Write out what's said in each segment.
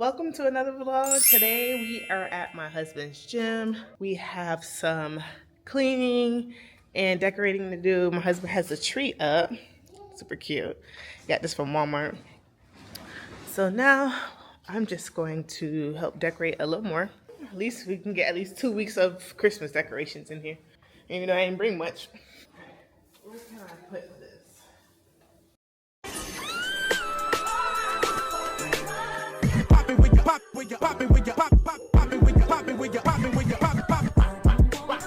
Welcome to another vlog. Today we are at my husband's gym. We have some cleaning and decorating to do. My husband has a tree up. Super cute. Got this from Walmart. So now I'm just going to help decorate a little more. At least we can get at least 2 weeks of Christmas decorations in here. Even though I didn't bring much. Where can I put this? Poppin' when you pop, when you poppin' when you pop, pop, poppin' when you poppin' when you poppin' when you pop, pop. Let's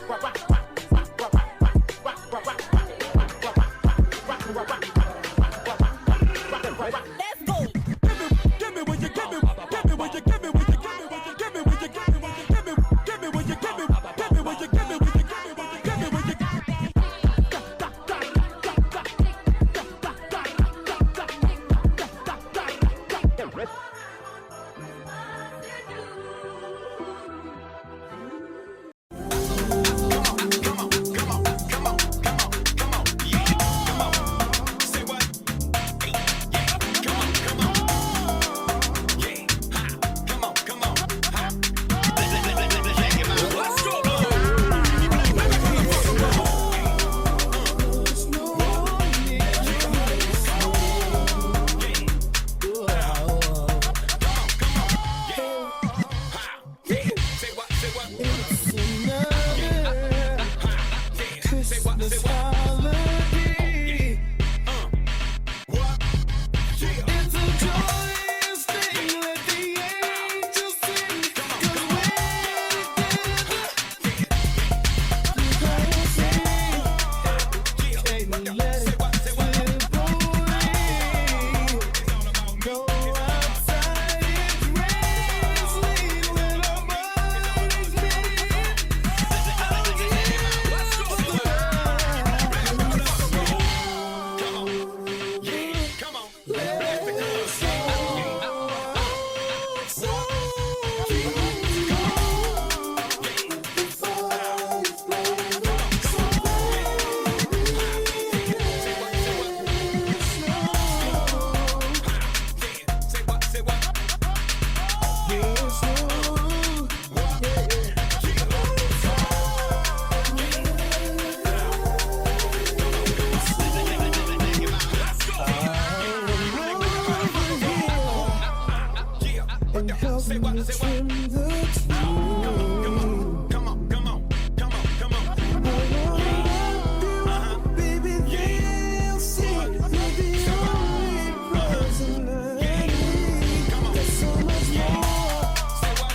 go. Give me when you give me, give me when you give me, when you give me, when you give me, when you give me, when you give me, give me when you give me, give me when you give me, when you give me, when you give me, when you give me. Say what, say what? Come on, come on, come on, come on, come on, come on. Baby, they'll see you're the only person I need. There's so much more. Say what?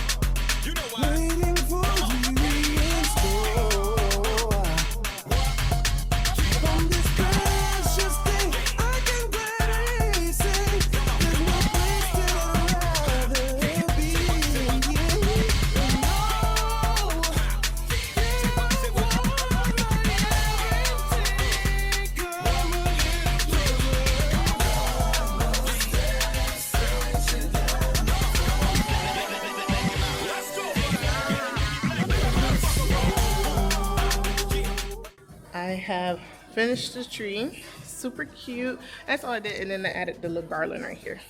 You know what? Waiting for you in store. From this precious day, I can gladly say there's no place that I'd rather be. I have finished the tree. Super cute. That's all I did, and then I added the little garland right here.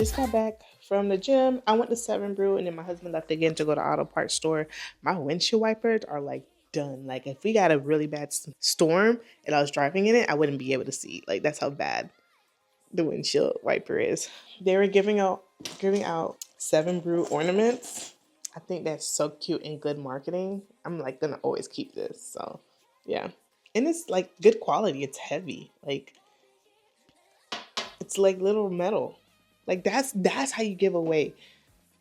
just got back from the gym. I went to Seven Brew, and then my husband left again to go to auto parts store. My windshield wipers are like done. Like if we got a really bad storm and I was driving in it, I wouldn't be able to see. Like that's how bad the windshield wiper is. They were giving out Seven Brew ornaments. I think that's so cute and good marketing. I'm like gonna always keep this. So yeah. And it's like good quality. It's heavy. Like it's like little metal. Like that's how you give away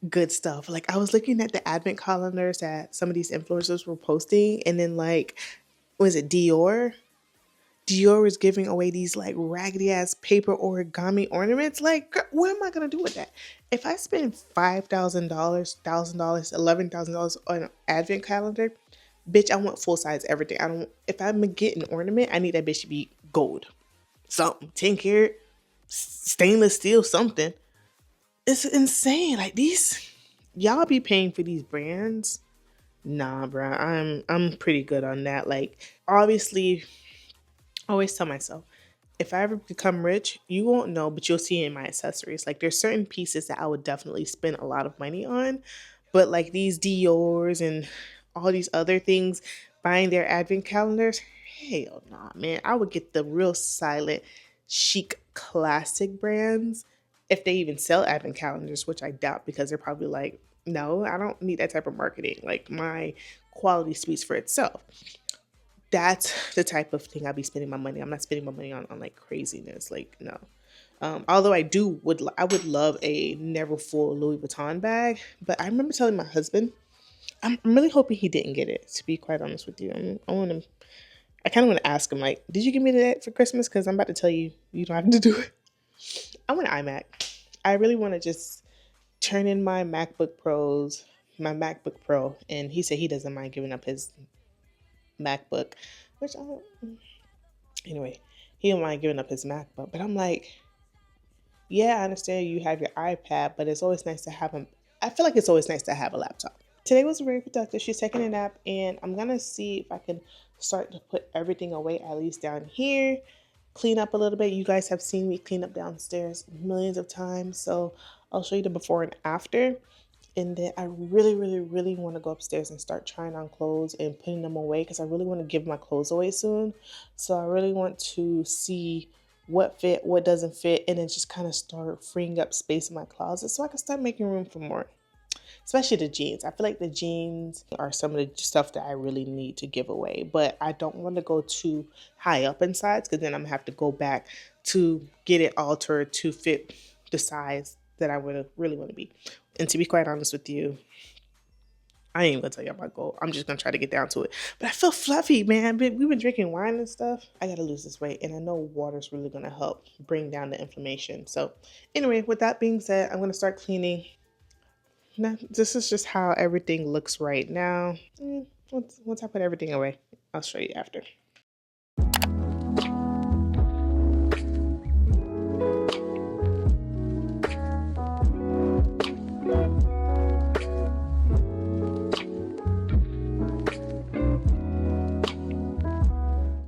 good stuff. Like I was looking at the advent calendars that some of these influencers were posting, and then like was it Dior? Dior was giving away these like raggedy ass paper origami ornaments. Like, what am I gonna do with that? If I spend $5,000, $1,000, $11,000 on an advent calendar, bitch, I want full size everything. I don't. If I'm gonna get an ornament, I need that bitch to be gold, something 10 karat, stainless steel, something. It's insane. Like these, y'all be paying for these brands. Nah, bro. I'm pretty good on that. Like, obviously, I always tell myself, if I ever become rich, you won't know, but you'll see in my accessories. Like there's certain pieces that I would definitely spend a lot of money on, but like these Dior's and all these other things, buying their advent calendars, hell nah, man. I would get the real silent, chic, classic brands if they even sell advent calendars, which I doubt because they're probably like, no, I don't need that type of marketing. Like my quality speaks for itself. That's the type of thing I'll be spending my money. I'm not spending my money on like craziness. Like no. Although I would love a never full Louis Vuitton bag, but I remember telling my husband, I'm really hoping he didn't get it. To be quite honest with you, I kind of want to ask him like, did you give me that for Christmas? Because I'm about to tell you, you don't have to do it. I want an iMac. I really want to just turn in my MacBook Pro, and he said he doesn't mind giving up his MacBook, which I don't. Anyway, he don't mind giving up his MacBook, but I'm like, yeah, I understand you have your iPad, but it's always nice to have him. I feel like it's always nice to have a laptop. Today was very productive. She's taking a nap, and I'm gonna see if I can start to put everything away, at least down here, clean up a little bit. You guys have seen me clean up downstairs millions of times, so I'll show you the before and after. And then I really, really, really want to go upstairs and start trying on clothes and putting them away because I really want to give my clothes away soon. So I really want to see what fit, what doesn't fit, and then just kind of start freeing up space in my closet so I can start making room for more. Especially the jeans. I feel like the jeans are some of the stuff that I really need to give away, but I don't want to go too high up in size because then I'm gonna have to go back to get it altered to fit the size that I would really want to be. And to be quite honest with you, I ain't even gonna tell you my goal. I'm just gonna try to get down to it. But I feel fluffy, man. We've been drinking wine and stuff. I gotta lose this weight, and I know water's really gonna help bring down the inflammation. So, anyway, with that being said, I'm gonna start cleaning. Now, this is just how everything looks right now. Once I put everything away, I'll show you after.